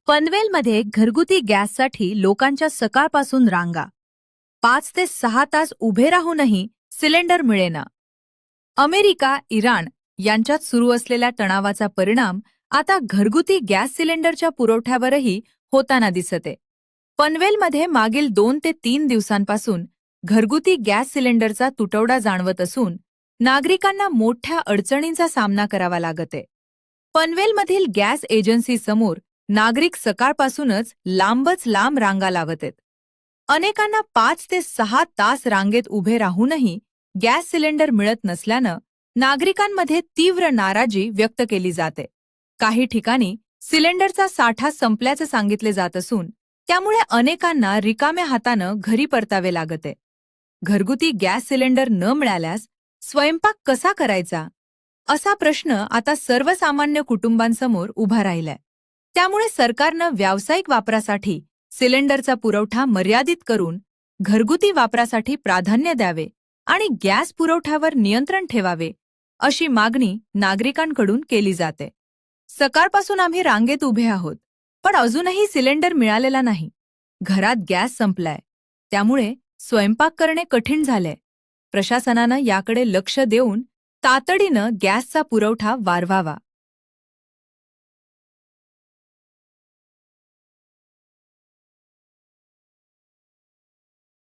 पनवेलमध्ये घरगुती गॅससाठी लोकांच्या सकाळपासून रांगा. 5 ते 6 तास उभे राहूनही सिलेंडर मिळेना. अमेरिका, इराण यांच्यात सुरू असलेल्या तणावाचा परिणाम आता घरगुती गॅस सिलेंडरच्या पुरवठ्यावरही होताना दिसते. पनवेलमध्ये मागील 2 ते 3 दिवसांपासून घरगुती गॅस सिलेंडरचा तुटवडा जाणवत असून नागरिकांना मोठ्या अडचणींचा सामना करावा लागते. पनवेलमधील गॅस एजन्सीसमोर नागरिक सकाळपासूनच लांब रांगा लावत आहेत. अनेकांना 5 ते 6 तास रांगेत उभे राहूनही गॅस सिलेंडर मिळत नसल्यानं नागरिकांमध्ये तीव्र नाराजी व्यक्त केली जाते. काही ठिकाणी सिलेंडरचा साठा संपल्याचं सांगितले जात असून त्यामुळे अनेकांना रिकाम्या हातानं घरी परतावे लागते. घरगुती गॅस सिलेंडर न मिळाल्यास स्वयंपाक कसा करायचा असा प्रश्न आता सर्वसामान्य कुटुंबांसमोर उभा राहिलाय. त्यामुळे सरकारनं व्यावसायिक वापरासाठी सिलेंडरचा पुरवठा मर्यादित करून घरगुती वापरासाठी प्राधान्य द्यावे आणि गॅस पुरवठ्यावर नियंत्रण ठेवावे अशी मागणी नागरिकांकडून केली जाते. सकाळपासून आम्ही रांगेत उभे आहोत, पण अजूनही सिलेंडर मिळालेला नाही. घरात गॅस संपलाय, त्यामुळे स्वयंपाक करणे कठीण झालंय. प्रशासनानं याकडे लक्ष देऊन तातडीनं गॅसचा पुरवठा वाढवावा.